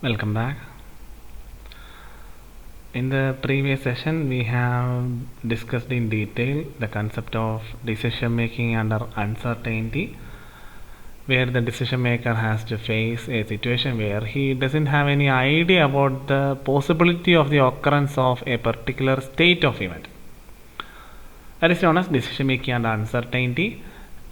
Welcome back. In the previous session, we have discussed in detail the concept of decision making under uncertainty, where the decision maker has to face a situation where he doesn't have any idea about the possibility of the occurrence of a particular state of event. That is known as decision making under uncertainty.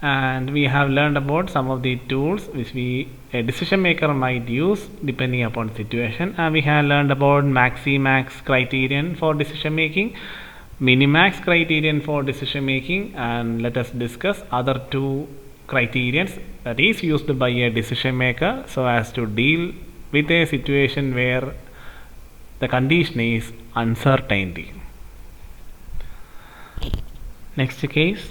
And we have learned about some of the tools which a decision maker might use depending upon the situation, and we have learned about max criterion for decision making, minimax criterion for decision making, and let us discuss other two criterions that is used by a decision maker so as to deal with a situation where the condition is uncertainty. Next case,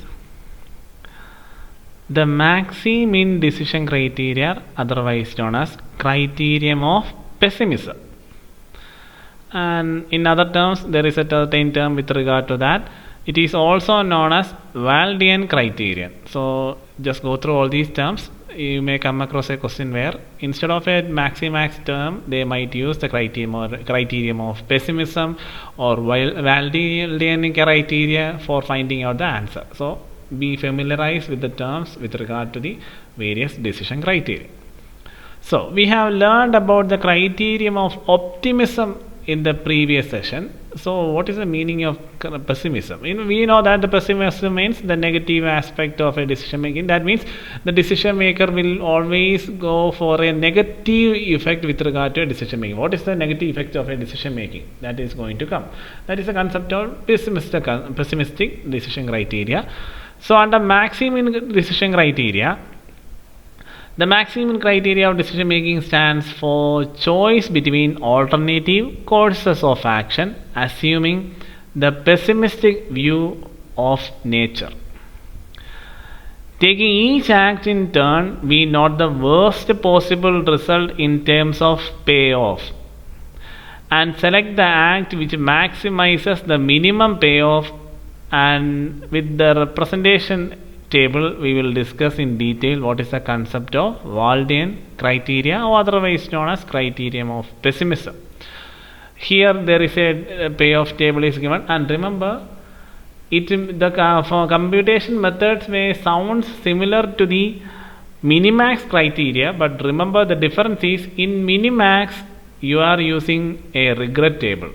the maxi-min decision criteria, otherwise known as criterion of pessimism. And in other terms, there is a certain term with regard to that. It is also known as Waldian criterion. So just go through all these terms. You may come across a question where instead of a maximax term, they might use the criterion of pessimism or Waldian criteria for finding out the answer. So be familiarized with the terms with regard to the various decision criteria. So we have learned about the criterion of optimism in the previous session. So what is the meaning of pessimism? We know that the pessimism means the negative aspect of a decision making. That means the decision maker will always go for a negative effect with regard to a decision making. What is the negative effect of a decision making? That is going to come. That is the concept of pessimistic decision criteria. So under maximum decision criteria, the maximum criteria of decision making stands for choice between alternative courses of action, assuming the pessimistic view of nature. Taking each act in turn, we note the worst possible result in terms of payoff and select the act which maximizes the minimum payoff. And with the representation table, we will discuss in detail what is the concept of Waldian criteria, or otherwise known as criterion of pessimism. Here there is a payoff table is given, and remember, for computation methods may sound similar to the minimax criteria, but remember the difference is in minimax you are using a regret table,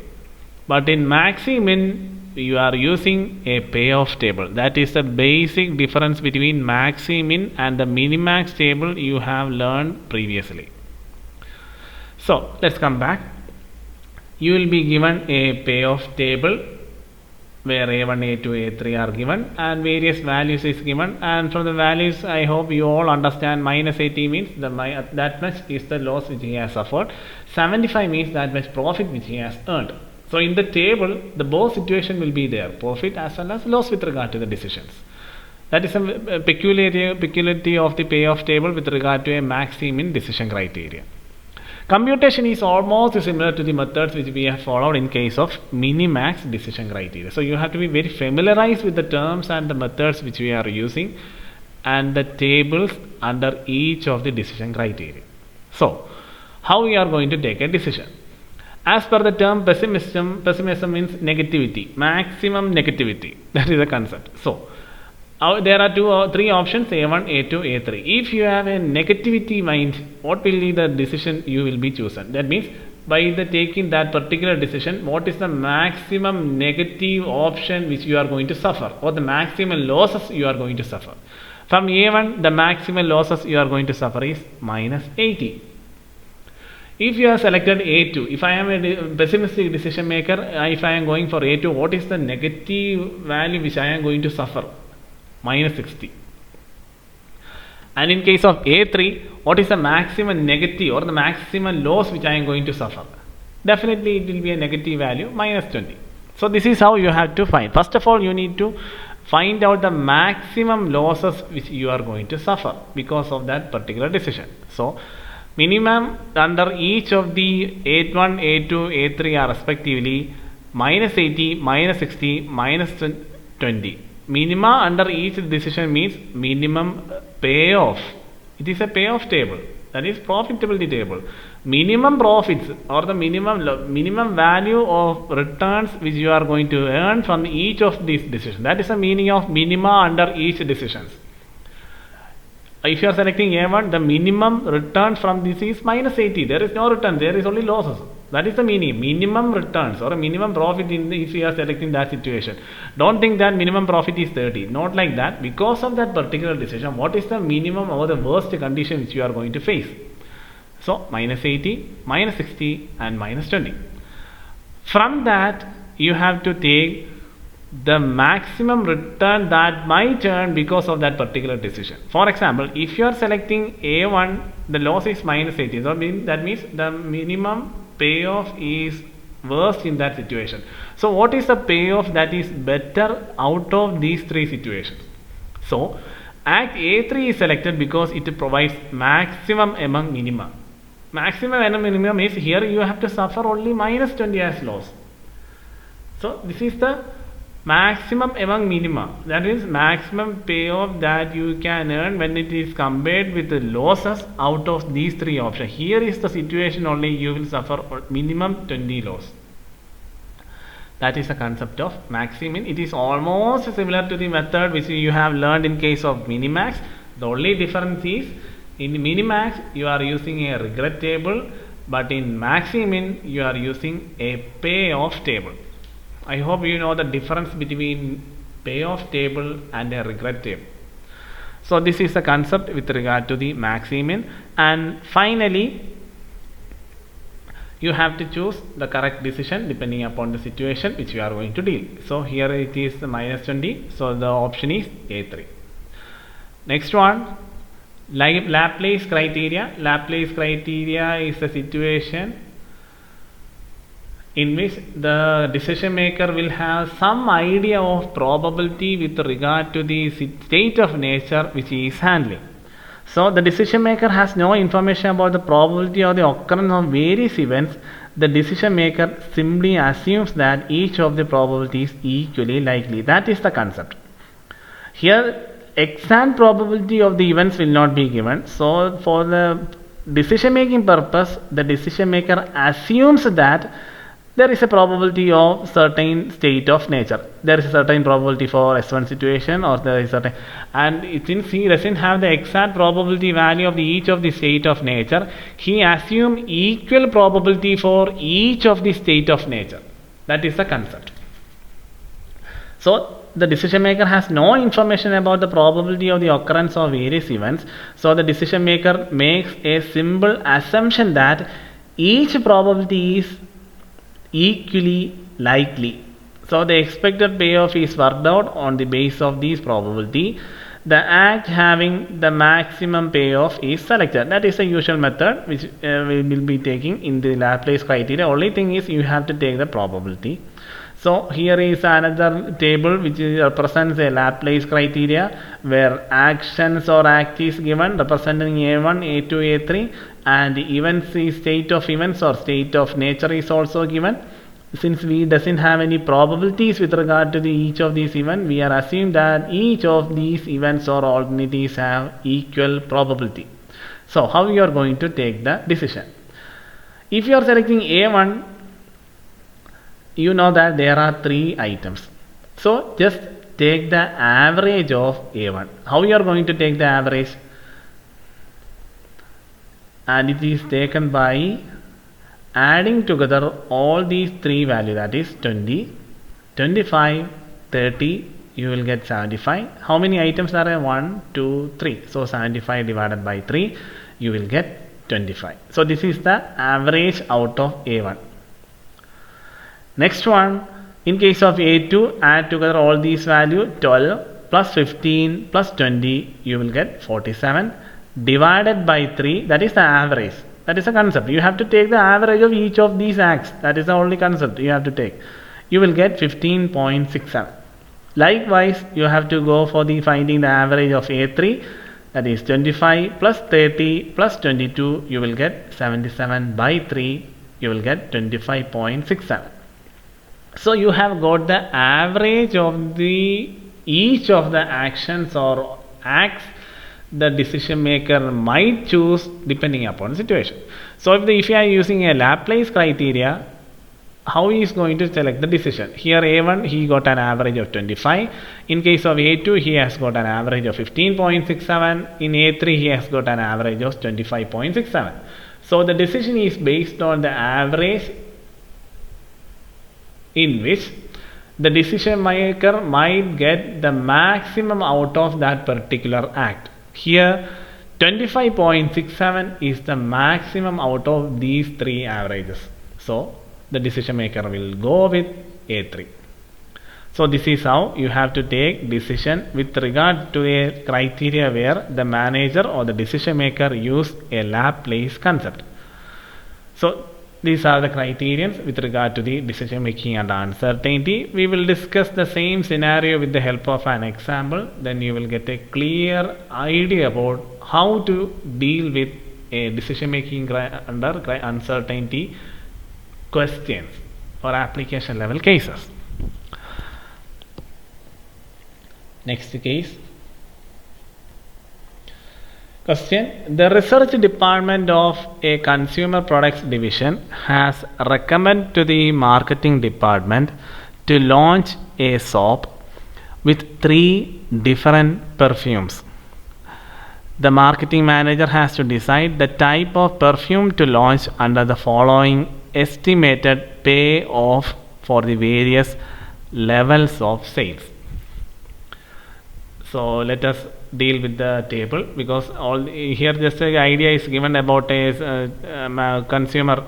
but in maxi-min you are using a payoff table. That is the basic difference between maxi-min and the minimax table you have learned previously. So let's come back. You will be given a payoff table where A1, A2, A3 are given and various values is given, and from the values I hope you all understand minus 80 means that much is the loss which he has suffered, 75 means that much profit which he has earned. So in the table, the both situation will be there, profit as well as loss with regard to the decisions. That is a peculiarity of the payoff table with regard to a maxi-min decision criteria. Computation is almost similar to the methods which we have followed in case of minimax decision criteria. So you have to be very familiarized with the terms and the methods which we are using and the tables under each of the decision criteria. So how we are going to take a decision? As per the term pessimism means negativity, maximum negativity. That is the concept. So there are 2 or 3 options, A1, A2, A3. If you have a negativity mind, what will be the decision you will be chosen? That means by taking that particular decision, what is the maximum negative option which you are going to suffer, or the maximum losses you are going to suffer. From A1, the maximum losses you are going to suffer is minus 80. If you have selected A2, if I am a pessimistic decision maker, if I am going for A2, what is the negative value which I am going to suffer? Minus 60. And in case of A3, what is the maximum negative or the maximum loss which I am going to suffer? Definitely it will be a negative value, minus 20. So this is how you have to find. First of all, you need to find out the maximum losses which you are going to suffer because of that particular decision. So minimum under each of the A1, A2, A3 are respectively minus 80, minus 60, minus 20. Minima under each decision means minimum payoff. It is a payoff table. that is profitability table. Minimum profits or the minimum value of returns which you are going to earn from each of these decisions. That is the meaning of minima under each decisions. If you are selecting A1, the minimum return from this is minus 80. There is no return, there is only losses. That is the meaning. Minimum returns or a minimum profit if you are selecting that situation. Don't think that minimum profit is 30. Not like that. Because of that particular decision, what is the minimum or the worst condition which you are going to face? So, minus 80, minus 60 and minus 20. From that, you have to take the maximum return that might earn because of that particular decision. For example, if you are selecting A1, the loss is minus 80. So that means the minimum payoff is worst in that situation. So what is the payoff that is better out of these three situations? So Act A3 is selected because it provides maximum among minima. Maximum among minima means here you have to suffer only minus 20 as loss. So this is the maximum among minima, that is maximum payoff that you can earn when it is compared with the losses out of these three options. Here is the situation only you will suffer minimum 20 loss. That is the concept of maximin. It is almost similar to the method which you have learned in case of minimax. The only difference is in minimax you are using a regret table, but in maximin you are using a payoff table. I hope you know the difference between payoff table and a regret table. So this is the concept with regard to the maximin. And finally, you have to choose the correct decision depending upon the situation which you are going to deal. So here it is minus 20. So the option is A3. Next one, like Laplace criteria. Laplace criteria is a situation in which the decision maker will have some idea of probability with regard to the state of nature which he is handling. So the decision maker has no information about the probability or the occurrence of various events. The decision maker simply assumes that each of the probabilities is equally likely. That is the concept. Here exact probability of the events will not be given. So for the decision making purpose, the decision maker assumes that there is a probability of certain state of nature. There is a certain probability for S1 situation, or there is certain, and since he doesn't have the exact probability value of each of the state of nature, he assumes equal probability for each of the state of nature. That is the concept. So the decision maker has no information about the probability of the occurrence of various events. So the decision maker makes a simple assumption that each probability is equally likely. So the expected payoff is worked out on the basis of these probability. The act having the maximum payoff is selected. That is the usual method which we will be taking in the Laplace criteria. Only thing is you have to take the probability. So here is another table which represents a Laplace criteria where actions or act is given representing A1, A2, A3, and events is state of events or state of nature is also given. Since we doesn't have any probabilities with regard to each of these events, we are assuming that each of these events or alternatives have equal probability. So how you are going to take the decision? If you are selecting A1, you know that there are three items. So just take the average of A1. How you are going to take the average? And it is taken by adding together all these three values, that is 20, 25, 30, you will get 75. How many items are there? 1, 2, 3. So 75 divided by 3, you will get 25. So this is the average out of A1. Next one, in case of A2, add together all these values, 12 plus 15 plus 20, you will get 47. Divided by 3, that is the average. That is a concept. You have to take the average of each of these acts. That is the only concept you have to take. You will get 15.67. Likewise, you have to go for the finding the average of A3. That is 25 plus 30 plus 22. You will get 77 by 3. You will get 25.67. So you have got the average of each of the actions or acts the decision maker might choose depending upon the situation. So if you are using a Laplace criteria, how he is going to select the decision? Here A1 he got an average of 25. In case of A2 he has got an average of 15.67. In A3 he has got an average of 25.67. So the decision is based on the average, in which the decision maker might get the maximum out of that particular act. Here 25.67 is the maximum out of these three averages. So the decision maker will go with A3. So this is how you have to take decision with regard to a criteria where the manager or the decision maker use a Laplace concept. So these are the criterions with regard to the decision making and uncertainty. We will discuss the same scenario with the help of an example. Then you will get a clear idea about how to deal with a decision making under uncertainty questions or application level cases. Next case. Question: the research department of a consumer products division has recommended to the marketing department to launch a soap with 3 different perfumes. The marketing manager has to decide the type of perfume to launch under the following estimated payoff for the various levels of sales. So let us deal with the table, because all here just an idea is given about a consumer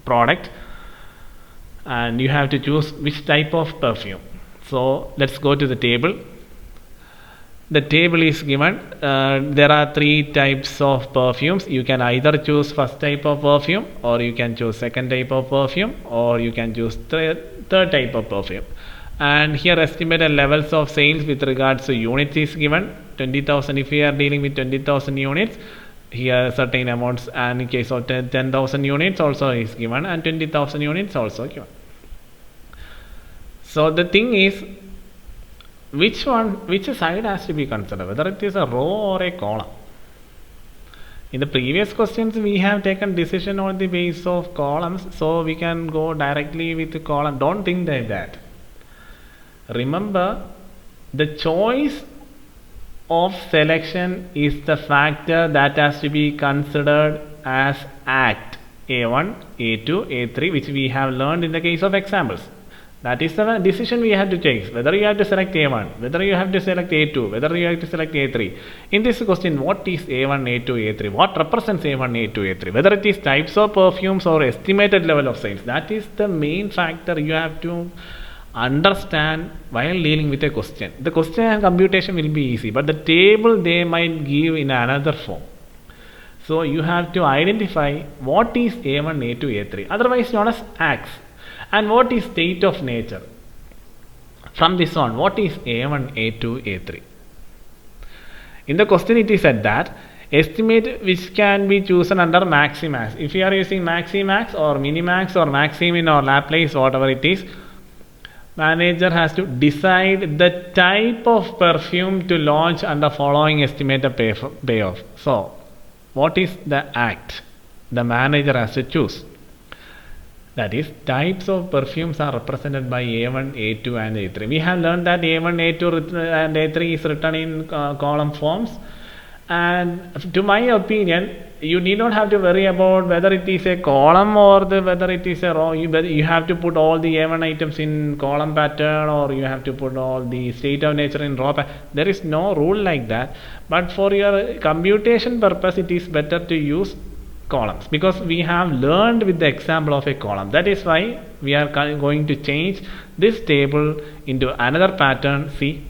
product, and you have to choose which type of perfume. So let's go to the table. The table is given. There are 3 types of perfumes. You can either choose first type of perfume, or you can choose second type of perfume, or you can choose third type of perfume. And here estimated levels of sales with regards to units is given. 20,000 if we are dealing with 20,000 units. Here certain amounts, and in case of 10,000 units also is given, and 20,000 units also given. So the thing is, which side has to be considered, whether it is a row or a column. In the previous questions we have taken decision on the basis of columns, so we can go directly with the column. Don't think like that. Remember, the choice of selection is the factor that has to be considered as act A1, A2, A3, which we have learned in the case of examples. That is the decision we have to take, whether you have to select A1, whether you have to select A2, whether you have to select A3. In this question, what is A1, A2, A3? What represents A1, A2, A3? Whether it is types of perfumes or estimated level of sales. That is the main factor you have to understand while dealing with a question. The question and computation will be easy, but the table they might give in another form. So you have to identify what is A1, A2, A3, otherwise known as acts, and what is state of nature. From this on, what is A1, A2, A3? In the question it is said that estimate which can be chosen under maximax. If you are using maximax or minimax or maximin or Laplace, whatever it is, manager has to decide the type of perfume to launch under following estimated payoff. So what is the act the manager has to choose? That is, types of perfumes are represented by A1, A2 and A3. We have learned that A1, A2 and A3 is written in column forms, and to my opinion, you need not have to worry about whether it is a column or whether it is a row. You have to put all the A1 items in column pattern, or you have to put all the state of nature in row pattern. There is no rule like that, but for your computation purpose it is better to use columns, because we have learned with the example of a column. That is why we are going to change this table into another pattern. See,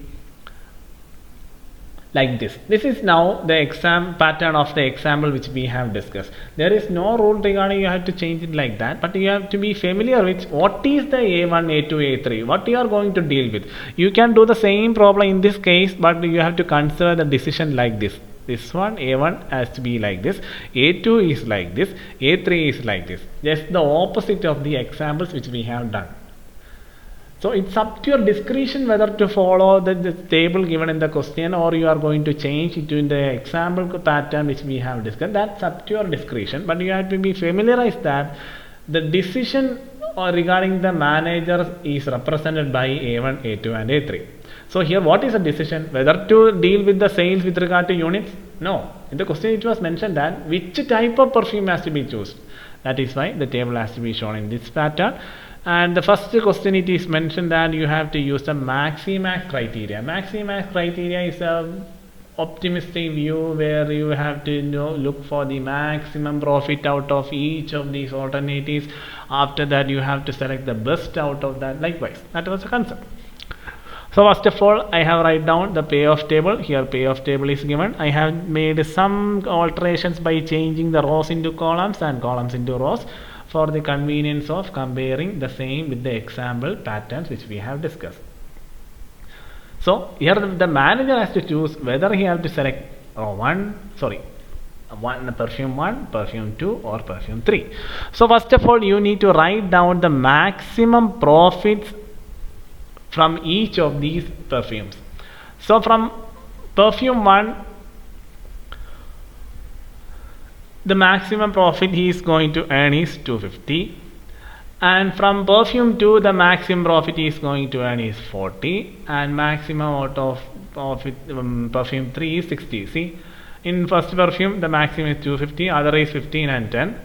like this. This is now the exam pattern of the example which we have discussed. There is no rule regarding you have to change it like that, but you have to be familiar with what is the A1, A2, A3, what you are going to deal with. You can do the same problem in this case, but you have to consider the decision like this. This one, A1 has to be like this, A2 is like this, A3 is like this. Just the opposite of the examples which we have done. So it's up to your discretion whether to follow the table given in the question, or you are going to change it in the example pattern which we have discussed. That's up to your discretion, but you have to be familiarized that the decision regarding the manager is represented by A1, A2 and A3. So here what is the decision? Whether to deal with the sales with regard to units? No. In the question it was mentioned that which type of perfume has to be chosen. That is why the table has to be shown in this pattern. And the first question it is mentioned that you have to use the maximax criteria. Maximax criteria is a optimistic view where you have to look for the maximum profit out of each of these alternatives. After that you have to select the best out of that. Likewise, that was the concept. So first of all, I have write down the payoff table. Here payoff table is given. I have made some alterations by changing the rows into columns and columns into rows for the convenience of comparing the same with the example patterns which we have discussed. So here the manager has to choose whether he has to select perfume 1, perfume 2 or perfume 3. So first of all, you need to write down the maximum profits from each of these perfumes. So from perfume 1, the maximum profit he is going to earn is 250, and from perfume 2 the maximum profit he is going to earn is 40, and maximum out of perfume 3 is 60. See, in first perfume the maximum is 250, other is 15 and 10.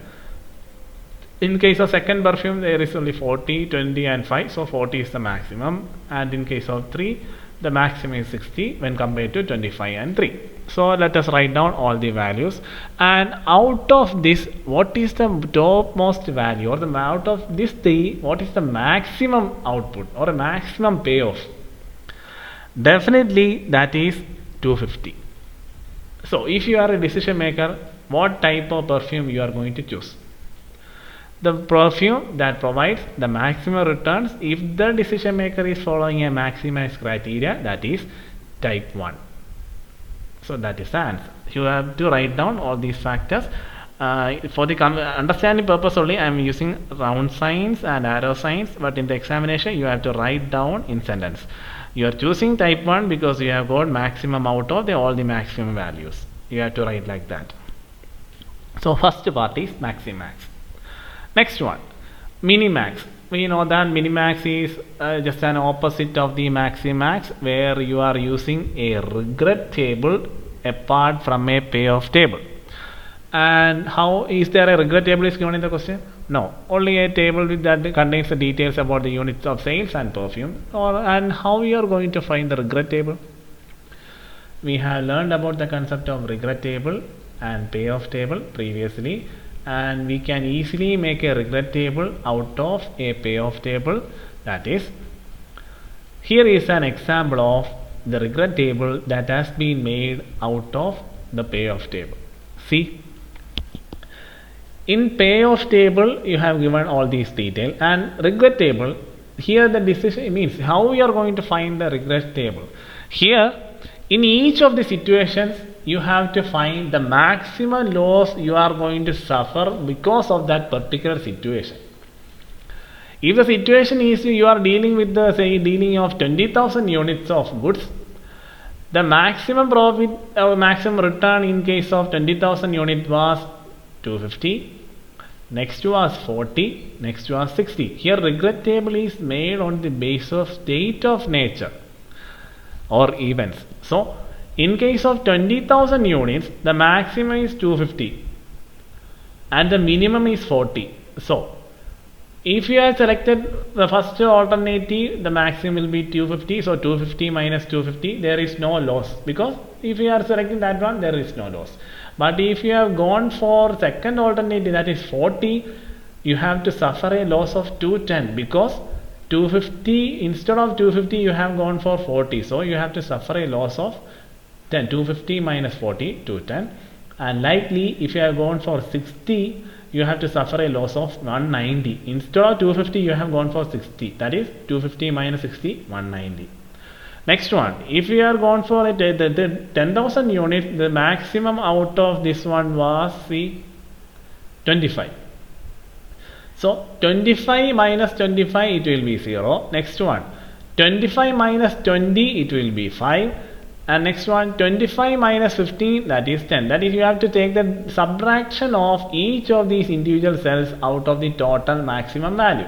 In case of second perfume there is only 40, 20 and 5, so 40 is the maximum, and in case of 3 the maximum is 60 when compared to 25 and 3. So let us write down all the values, and out of this what is the topmost value, or out of this 3 what is the maximum output or a maximum payoff? Definitely that is 250. So if you are a decision maker, what type of perfume you are going to choose? The perfume that provides the maximum returns if the decision maker is following a maximax criteria, that is type 1. So that is the answer. You have to write down all these factors. For the understanding purpose only, I am using round signs and arrow signs, but in the examination you have to write down in sentence. You are choosing type 1 because you have got maximum out of all the maximum values. You have to write like that. So first part is maximax. Next one, minimax. We know that minimax is just an opposite of the maximax, where you are using a regret table apart from a payoff table. And how is there a regret table is given in the question? No, only a table that contains the details about the units of sales and perfume. And how you are going to find the regret table? We have learned about the concept of regret table and payoff table previously, and we can easily make a regret table out of a payoff table. That is, here is an example of the regret table that has been made out of the payoff table. See, in payoff table you have given all these details, and regret table, here the decision means how we are going to find the regret table. Here in each of the situations you have to find the maximum loss you are going to suffer because of that particular situation. If the situation is you are dealing with the dealing of 20,000 units of goods, the maximum profit or maximum return in case of 20,000 units was 250, next was 40, next was 60. Here regret table is made on the basis of state of nature or events. So in case of 20,000 units, the maximum is 250 and the minimum is 40. So if you have selected the first alternative, the maximum will be 250. So 250 minus 250, there is no loss, because if you are selecting that one, there is no loss. But if you have gone for second alternative, that is 40, you have to suffer a loss of 210, because 250 instead of 250 you have gone for 40. So you have to suffer a loss of 10. 250 minus 40, 210. And likely if you have gone for 60, you have to suffer a loss of 190. Instead of 250 you have gone for 60, that is 250 minus 60, 190. Next one, if you are gone for the 10,000 units, the maximum out of this one was 25. So 25 minus 25, it will be 0. Next one, 25 minus 20, it will be 5. And next one, 25 minus 15, that is 10. That is, you have to take the subtraction of each of these individual cells out of the total maximum value.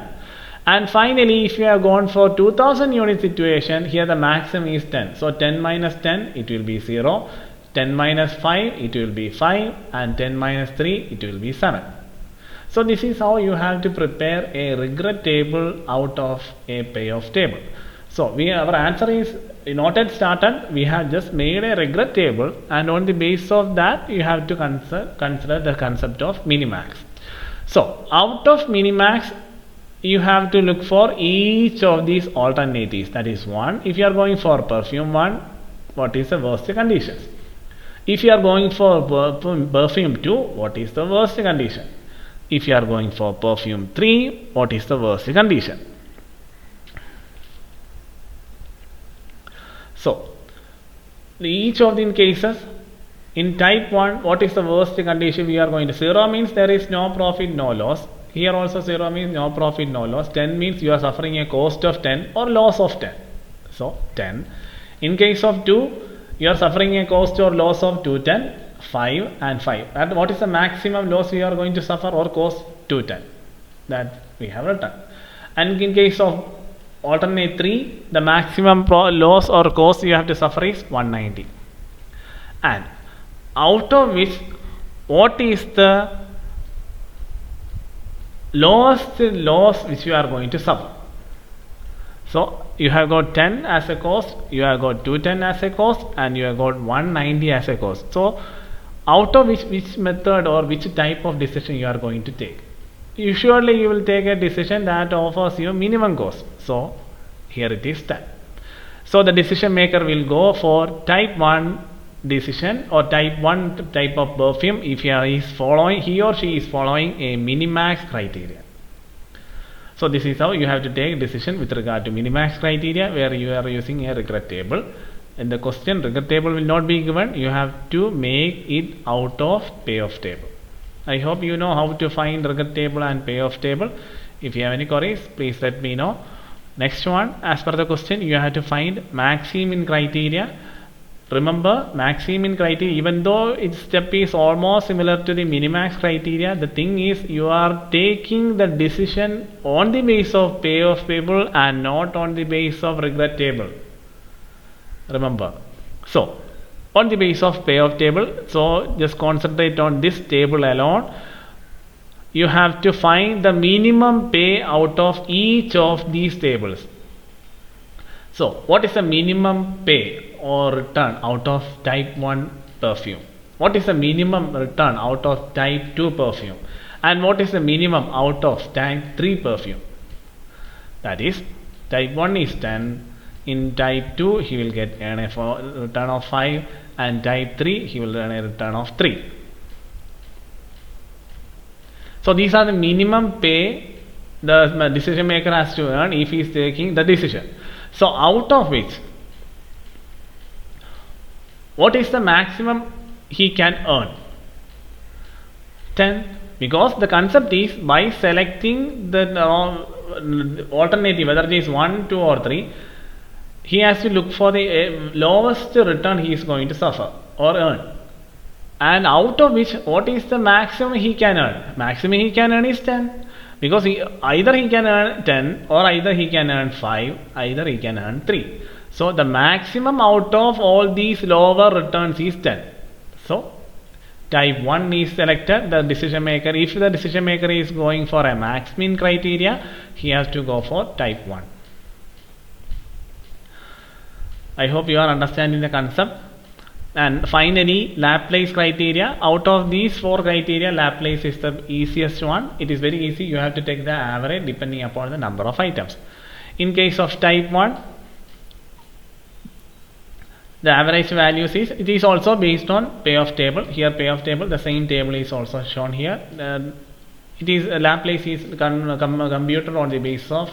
And finally, if you have gone for 2000 unit situation, here the maximum is 10. So 10 minus 10, it will be 0. 10 minus 5, it will be 5. And 10 minus 3, it will be 7. So this is how you have to prepare a regret table out of a payoff table. So our answer is not yet started. We have just made a regret table, and on the basis of that you have to consider the concept of minimax. So out of minimax, you have to look for each of these alternatives. That is, 1, if you are going for perfume 1, what is the worst conditions? If you are going for perfume 2, what is the worst condition? If you are going for perfume 3, what is the worst condition? So, each of the cases, in type 1, what is the worst condition we are going to? 0 means there is no profit, no loss. Here also 0 means no profit, no loss. 10 means you are suffering a cost of 10 or loss of 10. So, 10. In case of 2, you are suffering a cost or loss of 210, 5 and 5. And what is the maximum loss we are going to suffer or cost? 210. That we have written. And in case of alternate 3, the maximum loss or cost you have to suffer is 190. And out of which, what is the lowest loss which you are going to suffer? So you have got 10 as a cost, you have got 210 as a cost, and you have got 190 as a cost. So out of which method or which type of decision you are going to take? Usually you will take a decision that offers you minimum cost. So here it is 10. So the decision maker will go for type 1 decision or type 1 type of perfume if he or she is following a minimax criteria. So this is how you have to take decision with regard to minimax criteria, where you are using a regret table. In the question, regret table will not be given. You have to make it out of payoff table. I hope you know how to find regret table and payoff table. If you have any queries, please let me know. Next one, as per the question, you have to find maximum criteria. Remember, maximum criteria, even though its step is almost similar to the minimax criteria, the thing is you are taking the decision on the basis of payoff table and not on the basis of regret table. Remember. So, on the basis of payoff table, so just concentrate on this table alone. You have to find the minimum pay out of each of these tables. So, what is the minimum pay or return out of type 1 perfume? What is the minimum return out of type 2 perfume? And what is the minimum out of type 3 perfume? That is, type 1 is 10. In type 2, he will get a return of 5. And type 3, he will earn a return of 3. So, these are the minimum pay the decision maker has to earn if he is taking the decision. So, out of which, what is the maximum he can earn? 10. Because the concept is, by selecting the alternative, whether it is 1, 2 or 3, he has to look for the lowest return he is going to suffer or earn. And out of which, what is the maximum he can earn? Maximum he can earn is 10. Because either he can earn 10 or either he can earn 5, either he can earn 3. So the maximum out of all these lower returns is 10. So type 1 is selected, the decision maker. If the decision maker is going for a max min criteria, he has to go for type 1. I hope you are understanding the concept. And finally, Laplace criteria. Out of these 4 criteria, Laplace is the easiest one. It is very easy. You have to take the average depending upon the number of items. In case of type 1, the average values is, it is also based on payoff table. Here payoff table, the same table is also shown here. it is Laplace is computed on the basis of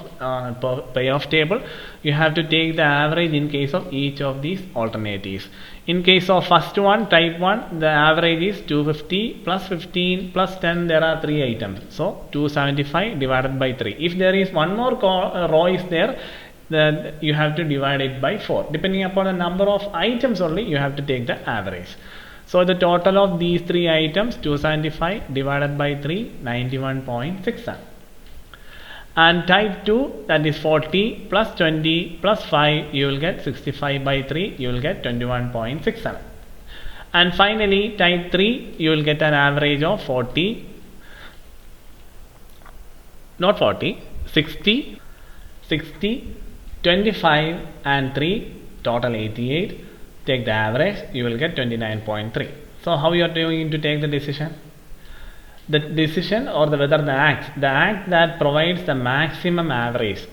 payoff table. You have to take the average in case of each of these alternatives. In case of first one, type 1, the average is 250 plus 15 plus 10. There are 3 items, so 275 divided by 3. If there is one more row is there, then you have to divide it by 4. Depending upon the number of items only, you have to take the average. So the total of these 3 items, 275 divided by 3, 91.67. And type 2, that is 40 plus 20 plus 5, you will get 65 by 3, you will get 21.67. And finally type 3, you will get an average of 60, 25 and 3, total 88. Take the average, you will get 29.3. So how you are going to take the decision? The decision or whether the act that provides the maximum average.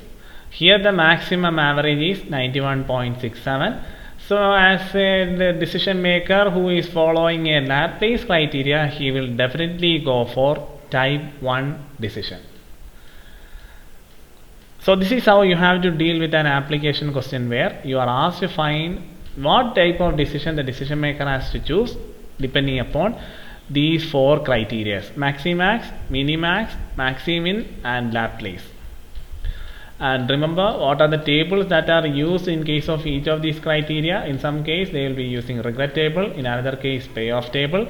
Here the maximum average is 91.67. So as the decision maker who is following a Laplace criteria, he will definitely go for type 1 decision. So this is how you have to deal with an application question where you are asked to find what type of decision the decision maker has to choose depending upon these 4 criteria: Maximax, Minimax, Maximin and Laplace. And remember what are the tables that are used in case of each of these criteria. In some case they will be using regret table, in another case payoff table.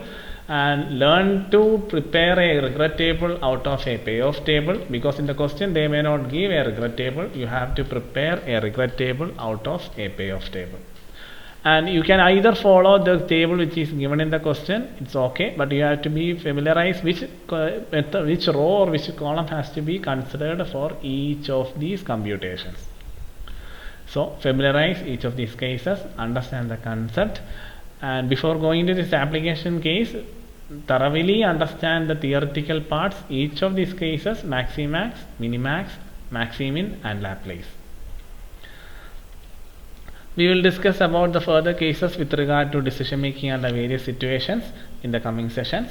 And learn to prepare a regret table out of a payoff table, because in the question they may not give a regret table. You have to prepare a regret table out of a payoff table. And you can either follow the table which is given in the question, it's okay, but you have to be familiarized which row or which column has to be considered for each of these computations. So familiarize each of these cases, understand the concept, and before going to this application case, thoroughly understand the theoretical parts, each of these cases: Maximax, Minimax, Maximin and Laplace. We will discuss about the further cases with regard to decision making under various situations in the coming sessions.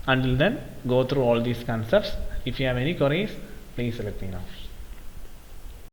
Until then, go through all these concepts. If you have any queries, please let me know.